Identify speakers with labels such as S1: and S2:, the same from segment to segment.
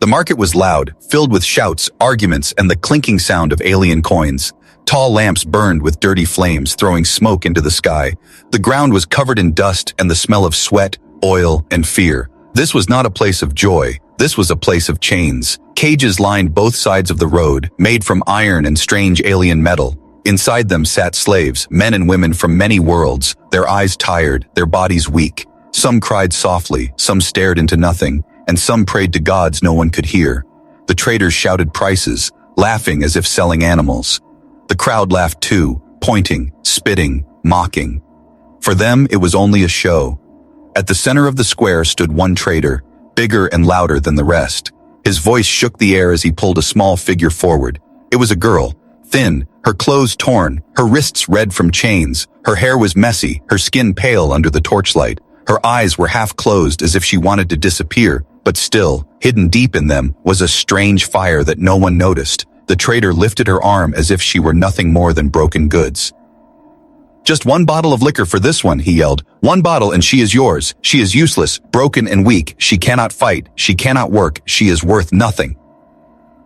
S1: The market was loud, filled with shouts, arguments, and the clinking sound of alien coins. Tall lamps burned with dirty flames, throwing smoke into the sky. The ground was covered in dust and the smell of sweat, oil, and fear. This was not a place of joy. This was a place of chains. Cages lined both sides of the road, made from iron and strange alien metal. Inside them sat slaves, men and women from many worlds, their eyes tired, their bodies weak. Some cried softly, some stared into nothing, and some prayed to gods no one could hear. The traders shouted prices, laughing as if selling animals. The crowd laughed too, pointing, spitting, mocking. For them, it was only a show. At the center of the square stood one trader, bigger and louder than the rest. His voice shook the air as he pulled a small figure forward. It was a girl, thin, her clothes torn, her wrists red from chains. Her hair was messy, her skin pale under the torchlight. Her eyes were half closed as if she wanted to disappear, but still, hidden deep in them, was a strange fire that no one noticed. The trader lifted her arm as if she were nothing more than broken goods. "Just one bottle of liquor for this one," he yelled. "One bottle and she is yours. She is useless, broken and weak. She cannot fight. She cannot work. She is worth nothing."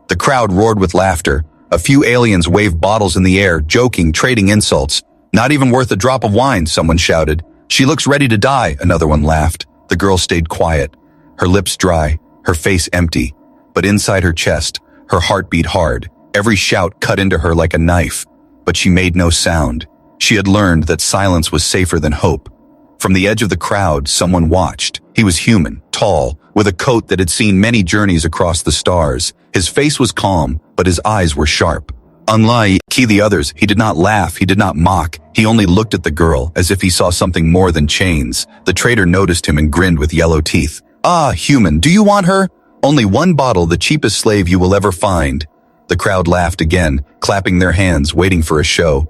S1: The crowd roared with laughter. A few aliens waved bottles in the air, joking, trading insults. "Not even worth a drop of wine," someone shouted. "She looks ready to die," another one laughed. The girl stayed quiet, her lips dry, her face empty. But inside her chest, her heart beat hard. Every shout cut into her like a knife. But she made no sound. She had learned that silence was safer than hope. From the edge of the crowd, someone watched. He was human, tall, with a coat that had seen many journeys across the stars. His face was calm, but his eyes were sharp. Unlike the others, he did not laugh, he did not mock. He only looked at the girl, as if he saw something more than chains. The trader noticed him and grinned with yellow teeth. "Ah, human, do you want her? Only one bottle, the cheapest slave you will ever find." The crowd laughed again, clapping their hands, waiting for a show.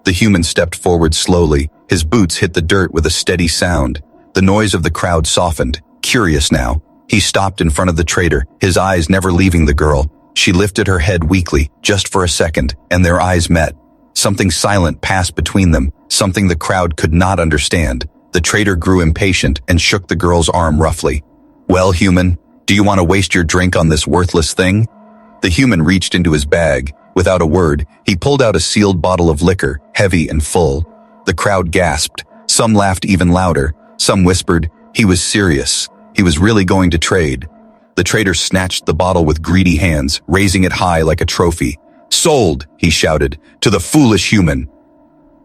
S1: The human stepped forward slowly. His boots hit the dirt with a steady sound. The noise of the crowd softened. Curious now, he stopped in front of the trader, his eyes never leaving the girl. She lifted her head weakly, just for a second, and their eyes met. Something silent passed between them, something the crowd could not understand. The trader grew impatient and shook the girl's arm roughly. "Well, human, do you want to waste your drink on this worthless thing?" The human reached into his bag. Without a word, he pulled out a sealed bottle of liquor, heavy and full. The crowd gasped. Some laughed even louder. Some whispered, he was serious. He was really going to trade. The trader snatched the bottle with greedy hands, raising it high like a trophy. "Sold," he shouted, "to the foolish human."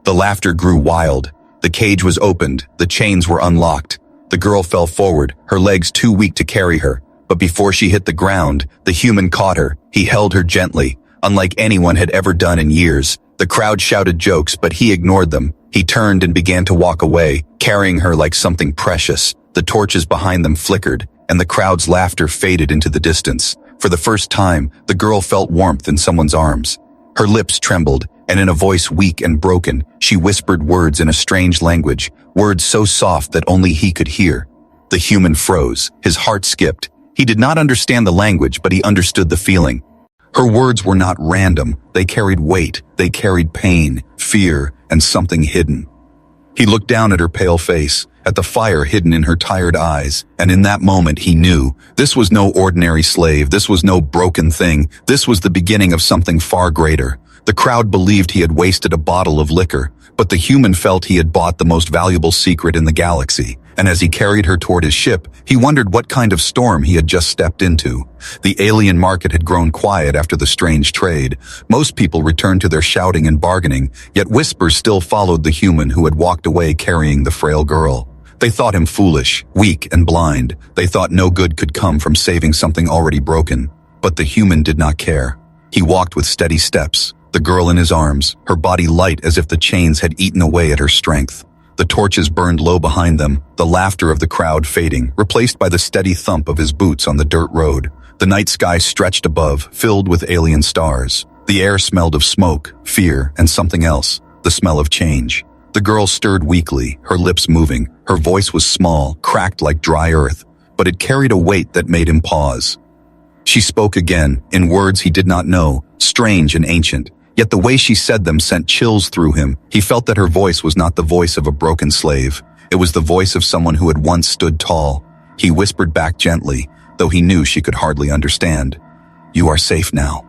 S1: The laughter grew wild. The cage was opened. The chains were unlocked. The girl fell forward, her legs too weak to carry her. But before she hit the ground, the human caught her. He held her gently, unlike anyone had ever done in years. The crowd shouted jokes, but he ignored them. He turned and began to walk away, carrying her like something precious. The torches behind them flickered, and the crowd's laughter faded into the distance. For the first time, the girl felt warmth in someone's arms. Her lips trembled, and in a voice weak and broken, she whispered words in a strange language, words so soft that only he could hear. The human froze, his heart skipped. He did not understand the language, but he understood the feeling. Her words were not random. They carried weight. They carried pain, fear, and something hidden. He looked down at her pale face, at the fire hidden in her tired eyes, and in that moment he knew this was no ordinary slave, this was no broken thing, this was the beginning of something far greater. The crowd believed he had wasted a bottle of liquor, but the human felt he had bought the most valuable secret in the galaxy, and as he carried her toward his ship, he wondered what kind of storm he had just stepped into. The alien market had grown quiet after the strange trade. Most people returned to their shouting and bargaining, yet whispers still followed the human who had walked away carrying the frail girl. They thought him foolish, weak, and blind. They thought no good could come from saving something already broken. But the human did not care. He walked with steady steps, the girl in his arms, her body light as if the chains had eaten away at her strength. The torches burned low behind them, the laughter of the crowd fading, replaced by the steady thump of his boots on the dirt road. The night sky stretched above, filled with alien stars. The air smelled of smoke, fear, and something else, the smell of change. The girl stirred weakly, her lips moving. Her voice was small, cracked like dry earth, but it carried a weight that made him pause. She spoke again, in words he did not know, strange and ancient. Yet the way she said them sent chills through him. He felt that her voice was not the voice of a broken slave. It was the voice of someone who had once stood tall. He whispered back gently, though he knew she could hardly understand. "You are safe now."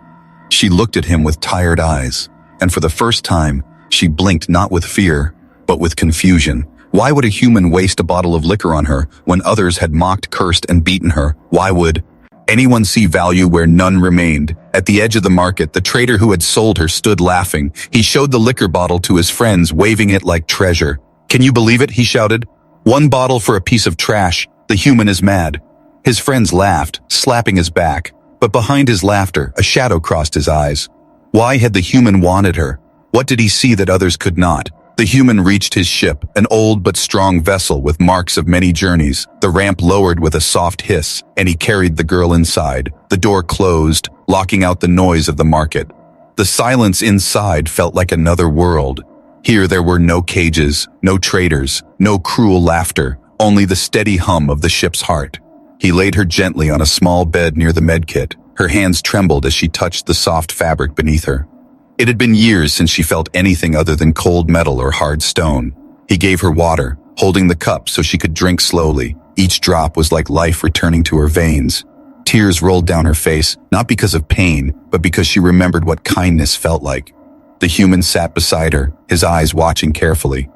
S1: She looked at him with tired eyes, and for the first time, she blinked not with fear, but with confusion. Why would a human waste a bottle of liquor on her when others had mocked, cursed, and beaten her? Why would anyone see value where none remained? At the edge of the market, the trader who had sold her stood laughing. He showed the liquor bottle to his friends, waving it like treasure. "Can you believe it?" he shouted. "One bottle for a piece of trash. The human is mad." His friends laughed, slapping his back, but behind his laughter, a shadow crossed his eyes. Why had the human wanted her? What did he see that others could not? The human reached his ship, an old but strong vessel with marks of many journeys. The ramp lowered with a soft hiss, and he carried the girl inside. The door closed, locking out the noise of the market. The silence inside felt like another world. Here there were no cages, no traders, no cruel laughter, only the steady hum of the ship's heart. He laid her gently on a small bed near the medkit. Her hands trembled as she touched the soft fabric beneath her. It had been years since she felt anything other than cold metal or hard stone. He gave her water, holding the cup so she could drink slowly. Each drop was like life returning to her veins. Tears rolled down her face, not because of pain, but because she remembered what kindness felt like. The human sat beside her, his eyes watching carefully.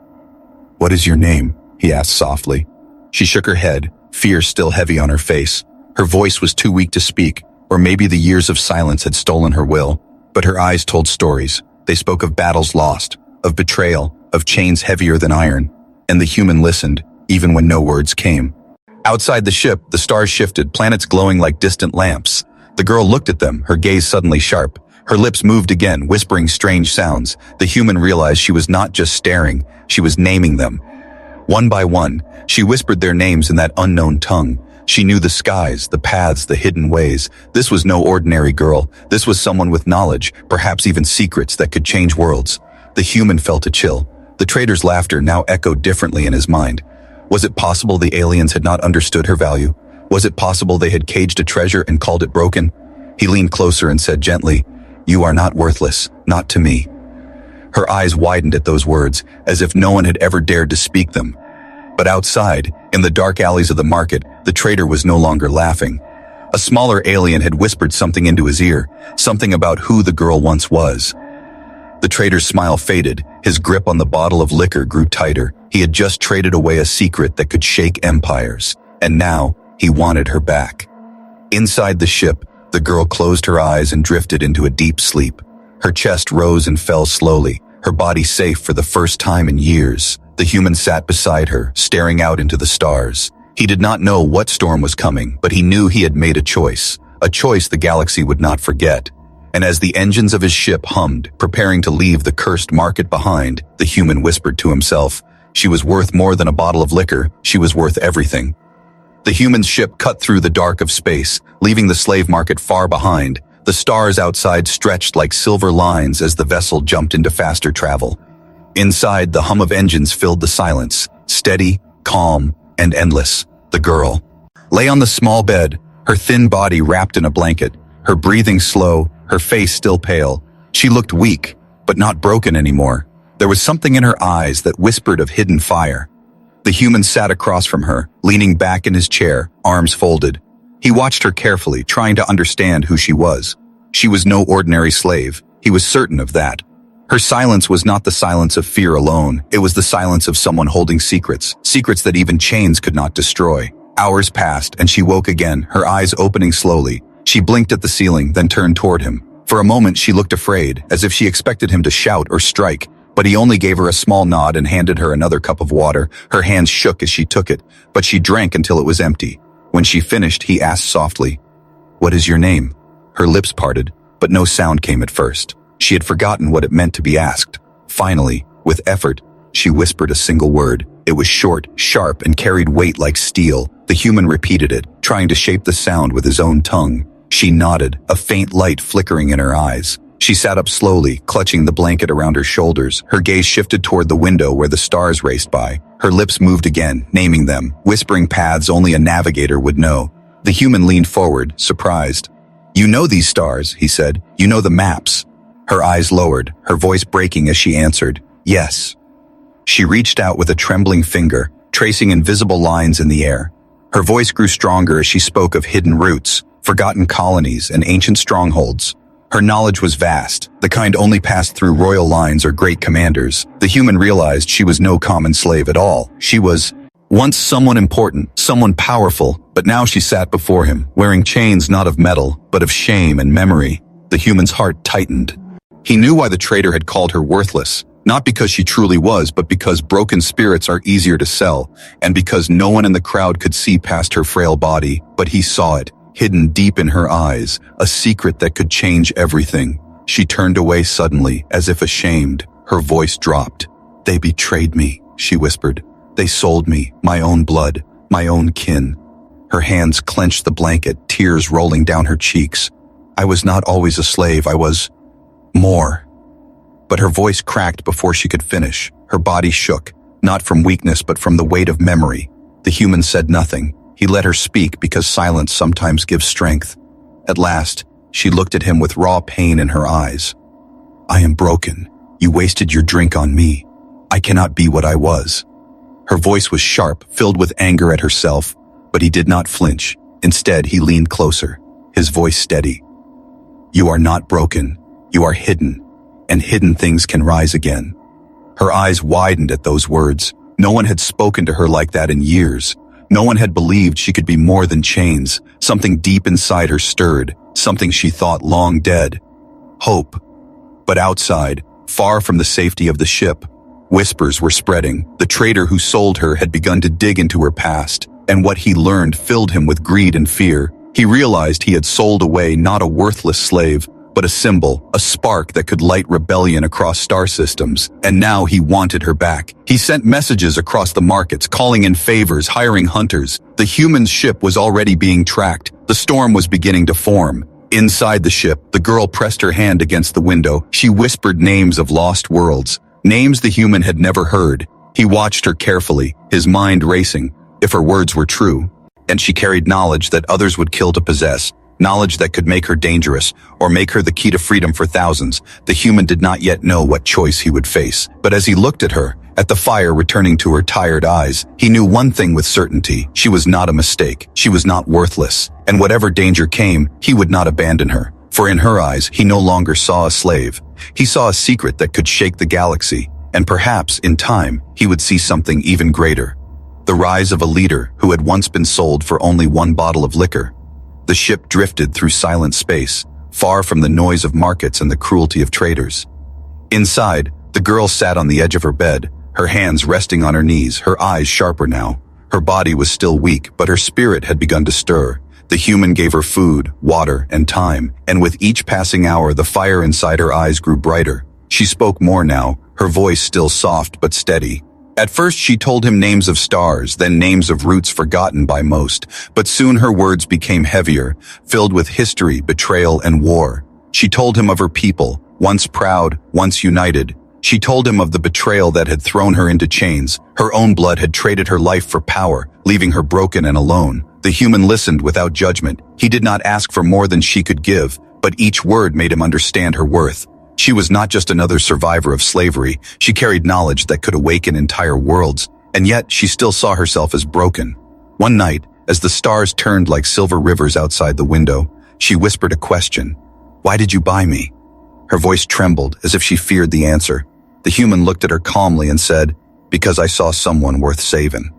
S1: "What is your name?" he asked softly. She shook her head, fear still heavy on her face. Her voice was too weak to speak, or maybe the years of silence had stolen her will. But her eyes told stories. They spoke of battles lost, of betrayal, of chains heavier than iron. And the human listened, even when no words came. Outside the ship, the stars shifted, planets glowing like distant lamps. The girl looked at them, her gaze suddenly sharp. Her lips moved again, whispering strange sounds. The human realized she was not just staring, she was naming them. One by one, she whispered their names in that unknown tongue. She knew the skies, the paths, the hidden ways. This was no ordinary girl. This was someone with knowledge, perhaps even secrets that could change worlds. The human felt a chill. The trader's laughter now echoed differently in his mind. Was it possible the aliens had not understood her value? Was it possible they had caged a treasure and called it broken? He leaned closer and said gently, "You are not worthless, not to me." Her eyes widened at those words, as if no one had ever dared to speak them. But outside, in the dark alleys of the market, the trader was no longer laughing. A smaller alien had whispered something into his ear, something about who the girl once was. The trader's smile faded, his grip on the bottle of liquor grew tighter. He had just traded away a secret that could shake empires, and now he wanted her back. Inside the ship, the girl closed her eyes and drifted into a deep sleep. Her chest rose and fell slowly, her body safe for the first time in years. The human sat beside her, staring out into the stars. He did not know what storm was coming, but he knew he had made a choice the galaxy would not forget. And as the engines of his ship hummed, preparing to leave the cursed market behind, the human whispered to himself, she was worth more than a bottle of liquor, she was worth everything. The human's ship cut through the dark of space, leaving the slave market far behind. The stars outside stretched like silver lines as the vessel jumped into faster travel. Inside, the hum of engines filled the silence, steady, calm, and endless. The girl lay on the small bed, her thin body wrapped in a blanket, her breathing slow, her face still pale. She looked weak, but not broken anymore. There was something in her eyes that whispered of hidden fire. The human sat across from her, leaning back in his chair, arms folded. He watched her carefully, trying to understand who she was. She was no ordinary slave. He was certain of that. Her silence was not the silence of fear alone. It was the silence of someone holding secrets, secrets that even chains could not destroy. Hours passed, and she woke again, her eyes opening slowly. She blinked at the ceiling, then turned toward him. For a moment, she looked afraid, as if she expected him to shout or strike, but he only gave her a small nod and handed her another cup of water. Her hands shook as she took it, but she drank until it was empty. When she finished, he asked softly, "What is your name?" Her lips parted, but no sound came at first. She had forgotten what it meant to be asked. Finally, with effort, she whispered a single word. It was short, sharp, and carried weight like steel. The human repeated it, trying to shape the sound with his own tongue. She nodded, a faint light flickering in her eyes. She sat up slowly, clutching the blanket around her shoulders. Her gaze shifted toward the window where the stars raced by. Her lips moved again, naming them, whispering paths only a navigator would know. The human leaned forward, surprised. "You know these stars," he said. "You know the maps." Her eyes lowered, her voice breaking as she answered, "Yes." She reached out with a trembling finger, tracing invisible lines in the air. Her voice grew stronger as she spoke of hidden roots, forgotten colonies, and ancient strongholds. Her knowledge was vast, the kind only passed through royal lines or great commanders. The human realized she was no common slave at all. She was once someone important, someone powerful, but now she sat before him, wearing chains not of metal, but of shame and memory. The human's heart tightened. He knew why the traitor had called her worthless, not because she truly was, but because broken spirits are easier to sell, and because no one in the crowd could see past her frail body, but he saw it. Hidden deep in her eyes, a secret that could change everything. She turned away suddenly, as if ashamed. Her voice dropped. "They betrayed me," she whispered. "They sold me, my own blood, my own kin." Her hands clenched the blanket, tears rolling down her cheeks. "I was not always a slave, I was more." But her voice cracked before she could finish. Her body shook, not from weakness but from the weight of memory. The human said nothing. He let her speak because silence sometimes gives strength. At last, she looked at him with raw pain in her eyes. "I am broken. You wasted your drink on me. I cannot be what I was." Her voice was sharp, filled with anger at herself, but he did not flinch. Instead, he leaned closer, his voice steady. "You are not broken. You are hidden, and hidden things can rise again." Her eyes widened at those words. No one had spoken to her like that in years. No one had believed she could be more than chains. Something deep inside her stirred, something she thought long dead. Hope. But outside, far from the safety of the ship, whispers were spreading. The traitor who sold her had begun to dig into her past, and what he learned filled him with greed and fear. He realized he had sold away not a worthless slave, but a symbol, a spark that could light rebellion across star systems, and now he wanted her back. He sent messages across the markets, calling in favors, hiring hunters. The human's ship was already being tracked. The storm was beginning to form. Inside the ship, the girl pressed her hand against the window. She whispered names of lost worlds, names the human had never heard. He watched her carefully, his mind racing, if her words were true. And she carried knowledge that others would kill to possess. Knowledge that could make her dangerous, or make her the key to freedom for thousands. The human did not yet know what choice he would face. But as he looked at her, at the fire returning to her tired eyes, he knew one thing with certainty. She was not a mistake. She was not worthless. And whatever danger came, he would not abandon her. For in her eyes, he no longer saw a slave. He saw a secret that could shake the galaxy. And perhaps, in time, he would see something even greater. The rise of a leader who had once been sold for only one bottle of liquor. The ship drifted through silent space, far from the noise of markets and the cruelty of traders. Inside, the girl sat on the edge of her bed, her hands resting on her knees, her eyes sharper now. Her body was still weak, but her spirit had begun to stir. The human gave her food, water, and time, and with each passing hour, the fire inside her eyes grew brighter. She spoke more now, her voice still soft but steady. At first she told him names of stars, then names of routes forgotten by most, but soon her words became heavier, filled with history, betrayal, and war. She told him of her people, once proud, once united. She told him of the betrayal that had thrown her into chains. Her own blood had traded her life for power, leaving her broken and alone. The human listened without judgment. He did not ask for more than she could give, but each word made him understand her worth. She was not just another survivor of slavery. She carried knowledge that could awaken entire worlds, and yet she still saw herself as broken. One night, as the stars turned like silver rivers outside the window, she whispered a question. "Why did you buy me?" Her voice trembled as if she feared the answer. The human looked at her calmly and said, "Because I saw someone worth saving."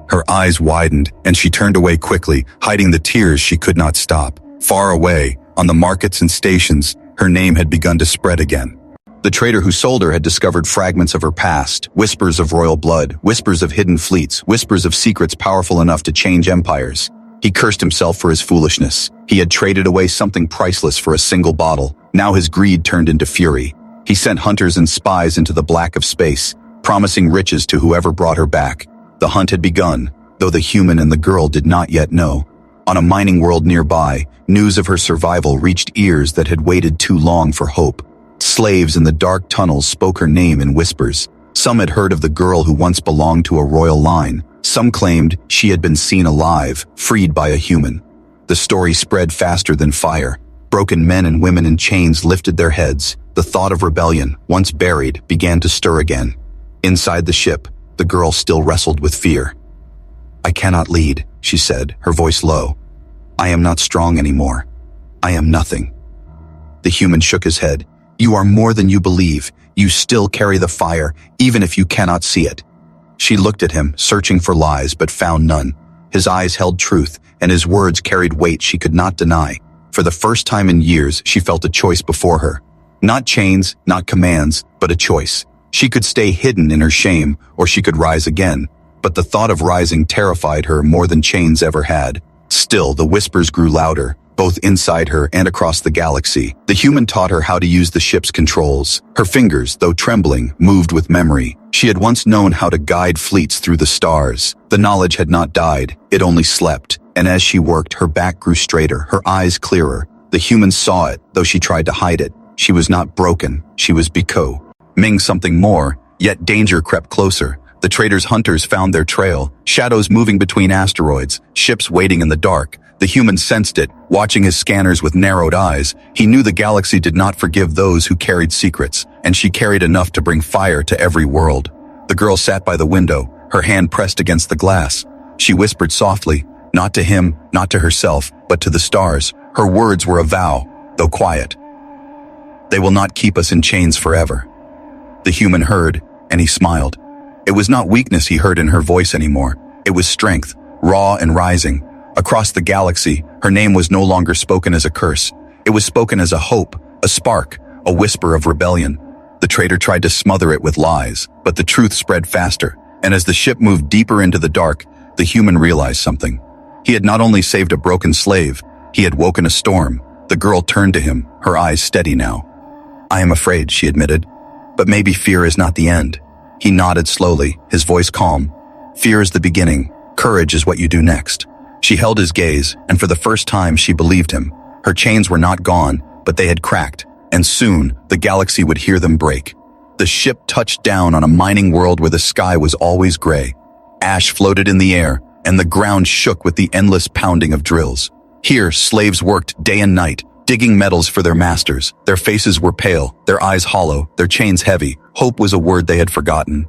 S1: Her eyes widened, and she turned away quickly, hiding the tears she could not stop. Far away, on the markets and stations, her name had begun to spread again. The trader who sold her had discovered fragments of her past, whispers of royal blood, whispers of hidden fleets, whispers of secrets powerful enough to change empires. He cursed himself for his foolishness. He had traded away something priceless for a single bottle. Now his greed turned into fury. He sent hunters and spies into the black of space, promising riches to whoever brought her back. The hunt had begun, though the human and the girl did not yet know. On a mining world nearby, news of her survival reached ears that had waited too long for hope. Slaves in the dark tunnels spoke her name in whispers. Some had heard of the girl who once belonged to a royal line. Some claimed she had been seen alive, freed by a human. The story spread faster than fire. Broken men and women in chains lifted their heads. The thought of rebellion, once buried, began to stir again. Inside the ship, the girl still wrestled with fear. "I cannot lead. she said, her voice low. I am not strong anymore. I am nothing. The human shook his head. You are more than you believe. You still carry the fire, even if you cannot see it. She looked at him, searching for lies, but found none. His eyes held truth, and his words carried weight she could not deny. For the first time in years, she felt a choice before her. Not chains, not commands, but a choice. She could stay hidden in her shame, or she could rise again. But the thought of rising terrified her more than chains ever had. Still, the whispers grew louder, both inside her and across the galaxy. The human taught her how to use the ship's controls. Her fingers, though trembling, moved with memory. She had once known how to guide fleets through the stars. The knowledge had not died, it only slept. And as she worked, her back grew straighter, her eyes clearer. The human saw it, though she tried to hide it. She was not broken, she was becoming something more, yet danger crept closer. The trader's hunters found their trail, shadows moving between asteroids, ships waiting in the dark. The human sensed it, watching his scanners with narrowed eyes. He knew the galaxy did not forgive those who carried secrets, and she carried enough to bring fire to every world. The girl sat by the window, her hand pressed against the glass. She whispered softly, not to him, not to herself, but to the stars. Her words were a vow, though quiet. They will not keep us in chains forever. The human heard, and he smiled. It was not weakness he heard in her voice anymore. It was strength, raw and rising. Across the galaxy, her name was no longer spoken as a curse. It was spoken as a hope, a spark, a whisper of rebellion. The traitor tried to smother it with lies, but the truth spread faster, and as the ship moved deeper into the dark, the human realized something. He had not only saved a broken slave, he had woken a storm. The girl turned to him, her eyes steady now. I am afraid, she admitted, but maybe fear is not the end. He nodded slowly, his voice calm. Fear is the beginning. Courage is what you do next. She held his gaze, and for the first time she believed him. Her chains were not gone, but they had cracked, and soon the galaxy would hear them break. The ship touched down on a mining world where the sky was always gray. Ash floated in the air, and the ground shook with the endless pounding of drills. Here, slaves worked day and night, digging metals for their masters. Their faces were pale, their eyes hollow, their chains heavy. Hope was a word they had forgotten.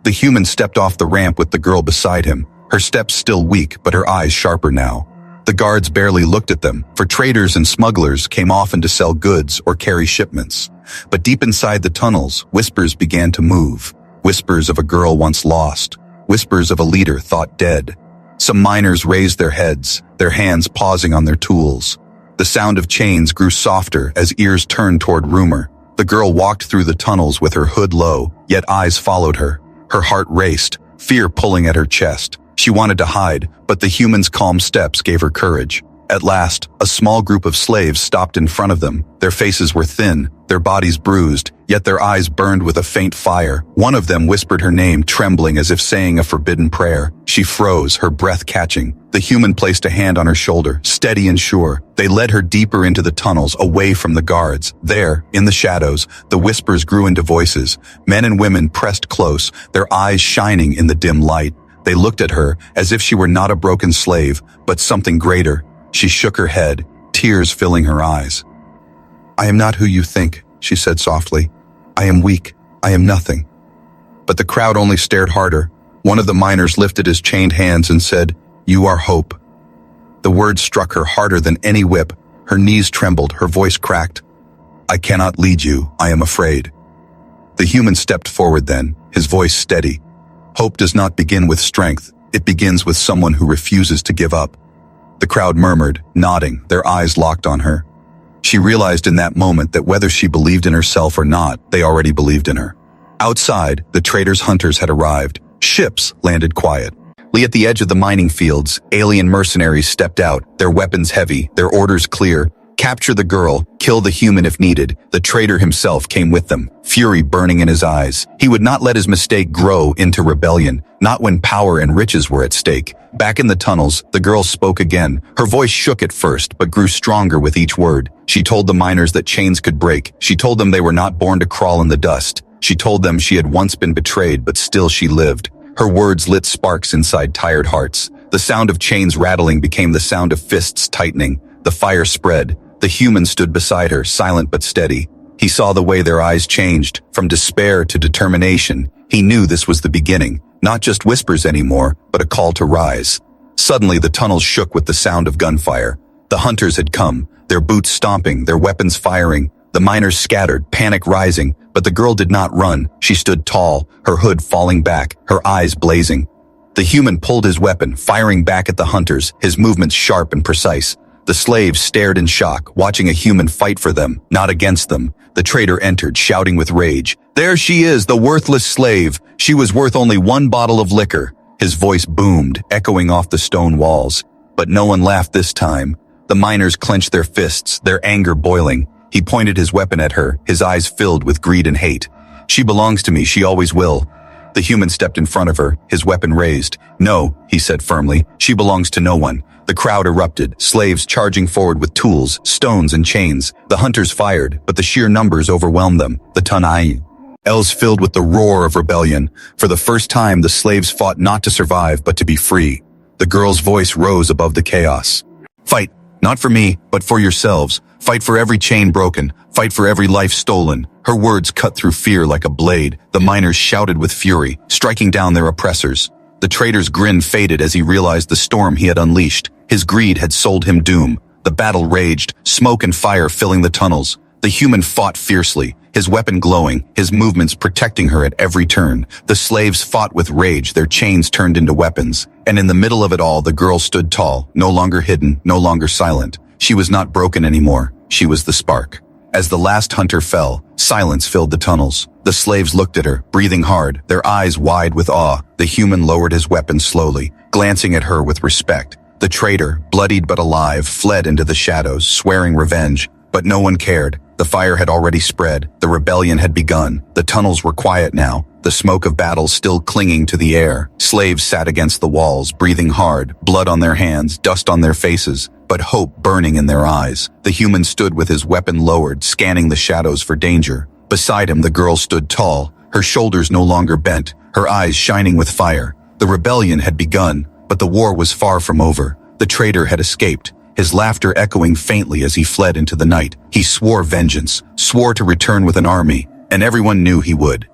S1: The human stepped off the ramp with the girl beside him, her steps still weak, but her eyes sharper now. The guards barely looked at them, for traders and smugglers came often to sell goods or carry shipments. But deep inside the tunnels, whispers began to move. Whispers of a girl once lost. Whispers of a leader thought dead. Some miners raised their heads, their hands pausing on their tools. The sound of chains grew softer as ears turned toward rumor. The girl walked through the tunnels with her hood low, yet eyes followed her. Her heart raced, fear pulling at her chest. She wanted to hide, but the human's calm steps gave her courage. At last, a small group of slaves stopped in front of them. Their faces were thin, their bodies bruised, yet their eyes burned with a faint fire. One of them whispered her name, trembling as if saying a forbidden prayer. She froze, her breath catching. The human placed a hand on her shoulder, steady and sure. They led her deeper into the tunnels, away from the guards. There, in the shadows, the whispers grew into voices. Men and women pressed close, their eyes shining in the dim light. They looked at her as if she were not a broken slave, but something greater. She shook her head, tears filling her eyes. I am not who you think, she said softly. I am weak. I am nothing. But the crowd only stared harder. One of the miners lifted his chained hands and said, You are hope. The words struck her harder than any whip. Her knees trembled, her voice cracked. I cannot lead you. I am afraid. The human stepped forward then, his voice steady. Hope does not begin with strength. It begins with someone who refuses to give up. The crowd murmured, nodding, their eyes locked on her. She realized in that moment that whether she believed in herself or not, they already believed in her. Outside, the trader's hunters had arrived. Ships landed quietly at the edge of the mining fields. Alien mercenaries stepped out, their weapons heavy, their orders clear. Capture the girl, kill the human if needed. The traitor himself came with them, fury burning in his eyes. He would not let his mistake grow into rebellion, not when power and riches were at stake. Back in the tunnels, the girl spoke again. Her voice shook at first, but grew stronger with each word. She told the miners that chains could break. She told them they were not born to crawl in the dust. She told them she had once been betrayed, but still she lived. Her words lit sparks inside tired hearts. The sound of chains rattling became the sound of fists tightening. The fire spread. The human stood beside her, silent but steady. He saw the way their eyes changed, from despair to determination. He knew this was the beginning, not just whispers anymore, but a call to rise. Suddenly, the tunnels shook with the sound of gunfire. The hunters had come, their boots stomping, their weapons firing. The miners scattered, panic rising, but the girl did not run. She stood tall, her hood falling back, her eyes blazing. The human pulled his weapon, firing back at the hunters, his movements sharp and precise. The slaves stared in shock, watching a human fight for them, not against them. The traitor entered, shouting with rage. "There she is, the worthless slave! She was worth only 1 bottle of liquor." His voice boomed, echoing off the stone walls. But no one laughed this time. The miners clenched their fists, their anger boiling. He pointed his weapon at her, his eyes filled with greed and hate. "She belongs to me, she always will." The human stepped in front of her, his weapon raised. "No," he said firmly, "she belongs to no one." The crowd erupted, slaves charging forward with tools, stones, and chains. The hunters fired, but the sheer numbers overwhelmed them. The tunnels filled with the roar of rebellion. For the first time, the slaves fought not to survive, but to be free. The girl's voice rose above the chaos. "Fight, not for me, but for yourselves. Fight for every chain broken. Fight for every life stolen." Her words cut through fear like a blade. The miners shouted with fury, striking down their oppressors. The traitor's grin faded as he realized the storm he had unleashed. His greed had sold him doom. The battle raged, smoke and fire filling the tunnels. The human fought fiercely, his weapon glowing, his movements protecting her at every turn. The slaves fought with rage, their chains turned into weapons. And in the middle of it all, the girl stood tall, no longer hidden, no longer silent. She was not broken anymore. She was the spark. As the last hunter fell, silence filled the tunnels. The slaves looked at her, breathing hard, their eyes wide with awe. The human lowered his weapon slowly, glancing at her with respect. The traitor, bloodied but alive, fled into the shadows, swearing revenge. But no one cared. The fire had already spread. The rebellion had begun. The tunnels were quiet now, the smoke of battle still clinging to the air. Slaves sat against the walls, breathing hard, blood on their hands, dust on their faces, but hope burning in their eyes. The human stood with his weapon lowered, scanning the shadows for danger. Beside him, the girl stood tall, her shoulders no longer bent, her eyes shining with fire. The rebellion had begun, but the war was far from over. The traitor had escaped, his laughter echoing faintly as he fled into the night. He swore vengeance, swore to return with an army, and everyone knew he would.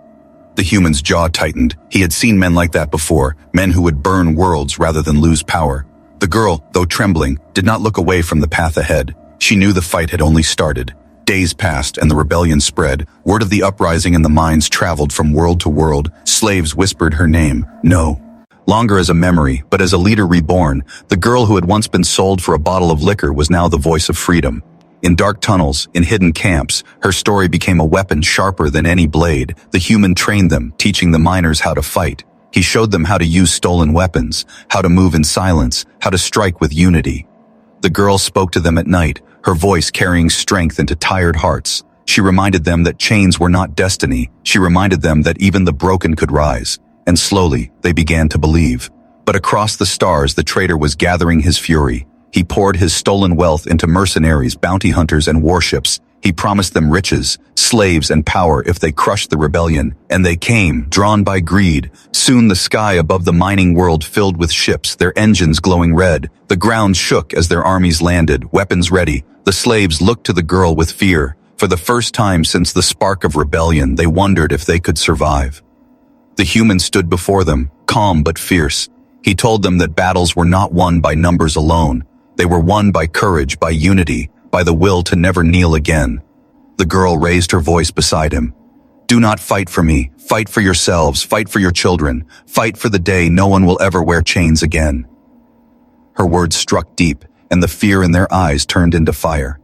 S1: The human's jaw tightened. He had seen men like that before, men who would burn worlds rather than lose power. The girl, though trembling, did not look away from the path ahead. She knew the fight had only started. Days passed and the rebellion spread. Word of the uprising in the mines traveled from world to world. Slaves whispered her name. No longer as a memory, but as a leader reborn. The girl who had once been sold for a bottle of liquor was now the voice of freedom. In dark tunnels, in hidden camps, her story became a weapon sharper than any blade. The human trained them, teaching the miners how to fight. He showed them how to use stolen weapons, how to move in silence, how to strike with unity. The girl spoke to them at night, her voice carrying strength into tired hearts. She reminded them that chains were not destiny. She reminded them that even the broken could rise. And slowly, they began to believe. But across the stars, the traitor was gathering his fury. He poured his stolen wealth into mercenaries, bounty hunters, and warships. He promised them riches, slaves, and power if they crushed the rebellion. And they came, drawn by greed. Soon the sky above the mining world filled with ships, their engines glowing red. The ground shook as their armies landed, weapons ready. The slaves looked to the girl with fear. For the first time since the spark of rebellion, they wondered if they could survive. The human stood before them, calm but fierce. He told them that battles were not won by numbers alone. They were won by courage, by unity, by the will to never kneel again. The girl raised her voice beside him. "Do not fight for me. Fight for yourselves. Fight for your children. Fight for the day no one will ever wear chains again." Her words struck deep, and the fear in their eyes turned into fire.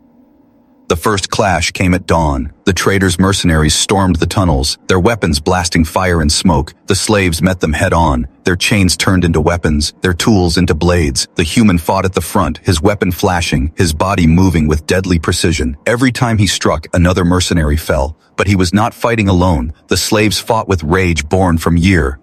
S1: The first clash came at dawn. The traitors' mercenaries stormed the tunnels, their weapons blasting fire and smoke. The slaves met them head-on, their chains turned into weapons, their tools into blades. The human fought at the front, his weapon flashing, his body moving with deadly precision. Every time he struck, another mercenary fell. But he was not fighting alone. The slaves fought with rage born from years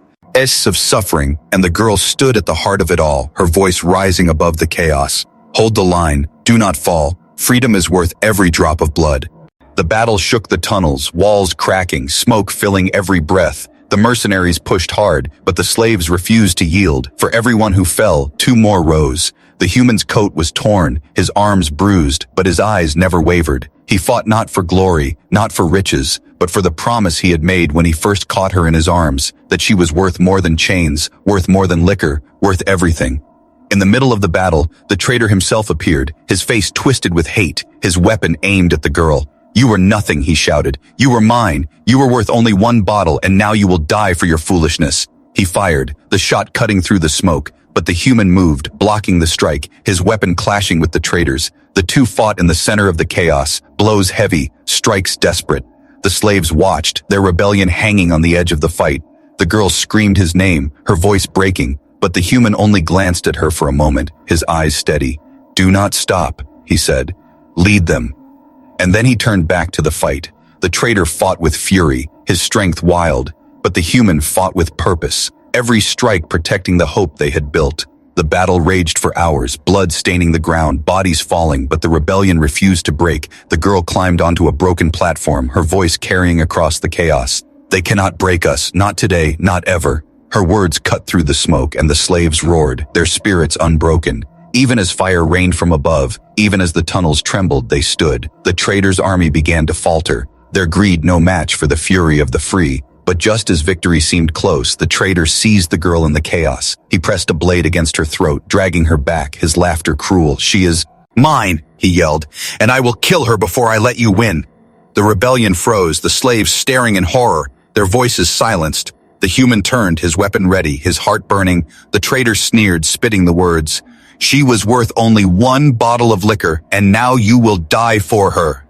S1: of suffering, and the girl stood at the heart of it all, her voice rising above the chaos. "Hold the line. Do not fall. Freedom is worth every drop of blood." The battle shook the tunnels, walls cracking, smoke filling every breath. The mercenaries pushed hard, but the slaves refused to yield. For everyone who fell, 2 more rose. The human's coat was torn, his arms bruised, but his eyes never wavered. He fought not for glory, not for riches, but for the promise he had made when he first caught her in his arms, that she was worth more than chains, worth more than liquor, worth everything. In the middle of the battle, the traitor himself appeared, his face twisted with hate, his weapon aimed at the girl. "You were nothing," he shouted. "You were mine. You were worth only one bottle, and now you will die for your foolishness." He fired, the shot cutting through the smoke, but the human moved, blocking the strike, his weapon clashing with the traitor's. The two fought in the center of the chaos, blows heavy, strikes desperate. The slaves watched, their rebellion hanging on the edge of the fight. The girl screamed his name, her voice breaking, but the human only glanced at her for a moment, his eyes steady. "Do not stop," he said. "Lead them." And then he turned back to the fight. The traitor fought with fury, his strength wild, but the human fought with purpose, every strike protecting the hope they had built. The battle raged for hours, blood staining the ground, bodies falling, but the rebellion refused to break. The girl climbed onto a broken platform, her voice carrying across the chaos. "They cannot break us, not today, not ever." Her words cut through the smoke, and the slaves roared, their spirits unbroken. Even as fire rained from above, even as the tunnels trembled, they stood. The traitor's army began to falter, their greed no match for the fury of the free. But just as victory seemed close, the traitor seized the girl in the chaos. He pressed a blade against her throat, dragging her back, his laughter cruel. "She is mine," he yelled, "and I will kill her before I let you win." The rebellion froze, the slaves staring in horror, their voices silenced. The human turned, his weapon ready, his heart burning. The traitor sneered, spitting the words, "She was worth only one bottle of liquor, and now you will die for her."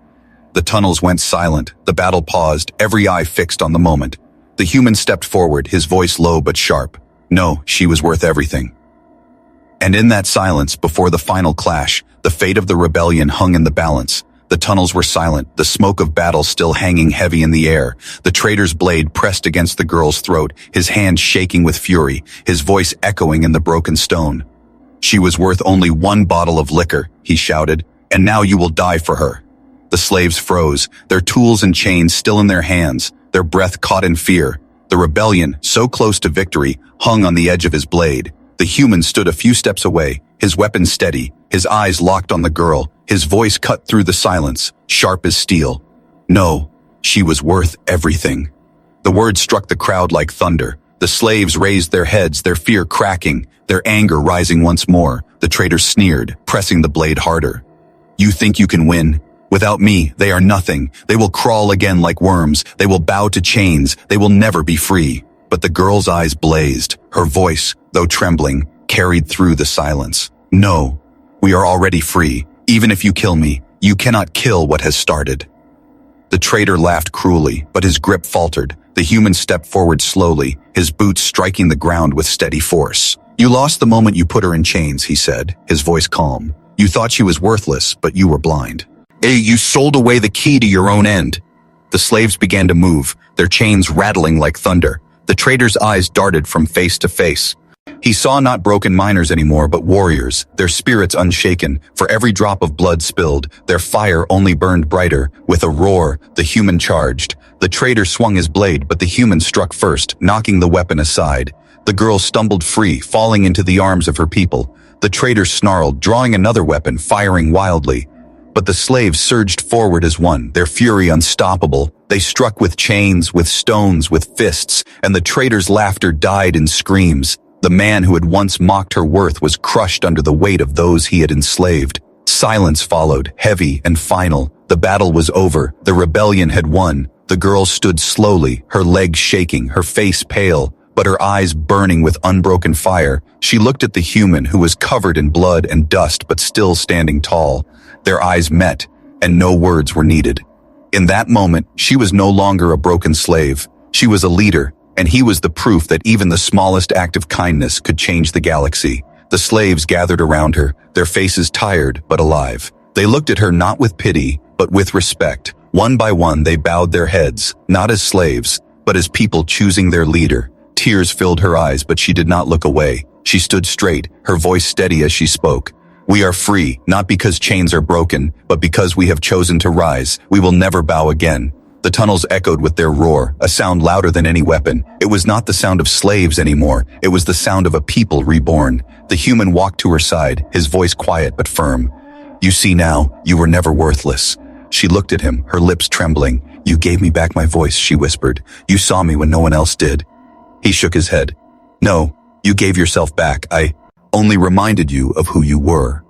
S1: The tunnels went silent, the battle paused, every eye fixed on the moment. The human stepped forward, his voice low but sharp. No, she was worth everything. And in that silence, before the final clash, the fate of the rebellion hung in the balance. The tunnels were silent, the smoke of battle still hanging heavy in the air. The traitor's blade pressed against the girl's throat, his hand shaking with fury, his voice echoing in the broken stone. "She was worth only one bottle of liquor," he shouted, "and now you will die for her." The slaves froze, their tools and chains still in their hands, their breath caught in fear. The rebellion, so close to victory, hung on the edge of his blade. The human stood a few steps away, his weapon steady, his eyes locked on the girl, his voice cut through the silence, sharp as steel. "No, she was worth everything." The words struck the crowd like thunder. The slaves raised their heads, their fear cracking, their anger rising once more. The traitor sneered, pressing the blade harder. "You think you can win? Without me, they are nothing. They will crawl again like worms. They will bow to chains. They will never be free." But the girl's eyes blazed. Her voice, though trembling, carried through the silence. "No, we are already free. Even if you kill me, you cannot kill what has started." The traitor laughed cruelly, but his grip faltered. The human stepped forward slowly, his boots striking the ground with steady force. "You lost the moment you put her in chains," he said, his voice calm. "You thought she was worthless, but you were blind. You sold away the key to your own end." The slaves began to move, their chains rattling like thunder. The traitor's eyes darted from face to face. He saw not broken miners anymore, but warriors, their spirits unshaken. For every drop of blood spilled, their fire only burned brighter. With a roar, the human charged. The traitor swung his blade, but the human struck first, knocking the weapon aside. The girl stumbled free, falling into the arms of her people. The traitor snarled, drawing another weapon, firing wildly. But the slaves surged forward as one, their fury unstoppable. They struck with chains, with stones, with fists, and the traitor's laughter died in screams. The man who had once mocked her worth was crushed under the weight of those he had enslaved. Silence followed, heavy and final. The battle was over. The rebellion had won. The girl stood slowly, her legs shaking, her face pale, but her eyes burning with unbroken fire. She looked at the human who was covered in blood and dust but still standing tall. Their eyes met, and no words were needed. In that moment, she was no longer a broken slave. She was a leader, and he was the proof that even the smallest act of kindness could change the galaxy. The slaves gathered around her, their faces tired but alive. They looked at her not with pity, but with respect. One by one, they bowed their heads, not as slaves, but as people choosing their leader. Tears filled her eyes, but she did not look away. She stood straight, her voice steady as she spoke. "We are free, not because chains are broken, but because we have chosen to rise. We will never bow again." The tunnels echoed with their roar, a sound louder than any weapon. It was not the sound of slaves anymore. It was the sound of a people reborn. The human walked to her side, his voice quiet but firm. "You see now, you were never worthless." She looked at him, her lips trembling. "You gave me back my voice," she whispered. "You saw me when no one else did." He shook his head. "No, you gave yourself back. only reminded you of who you were.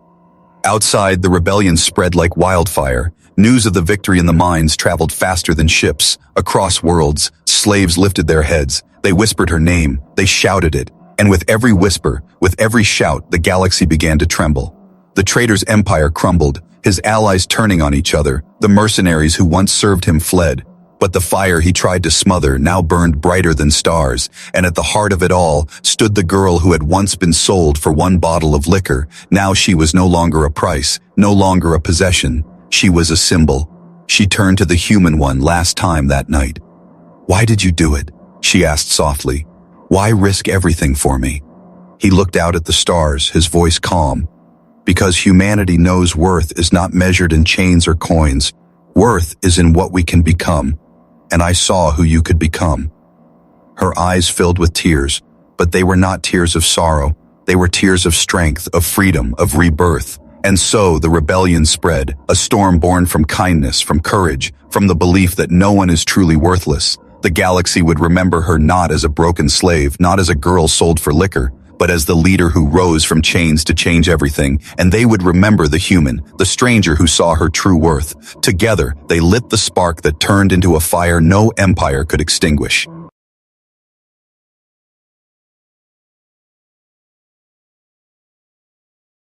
S1: Outside, the rebellion spread like wildfire. News of the victory in the mines traveled faster than ships. Across worlds, slaves lifted their heads. They whispered her name. They shouted it. And with every whisper, with every shout, the galaxy began to tremble. The traitor's empire crumbled, his allies turning on each other. The mercenaries who once served him fled. But the fire he tried to smother now burned brighter than stars, and at the heart of it all stood the girl who had once been sold for one bottle of liquor. Now she was no longer a price, no longer a possession. She was a symbol. She turned to the human one last time that night. "Why did you do it?" she asked softly. "Why risk everything for me?" He looked out at the stars, his voice calm. "Because humanity knows worth is not measured in chains or coins. Worth is in what we can become. And I saw who you could become." Her eyes filled with tears, but they were not tears of sorrow. They were tears of strength, of freedom, of rebirth. And so the rebellion spread, a storm born from kindness, from courage, from the belief that no one is truly worthless. The galaxy would remember her not as a broken slave, not as a girl sold for liquor, but as the leader who rose from chains to change everything. And they would remember the human, the stranger who saw her true worth. Together, they lit the spark that turned into a fire no empire could extinguish.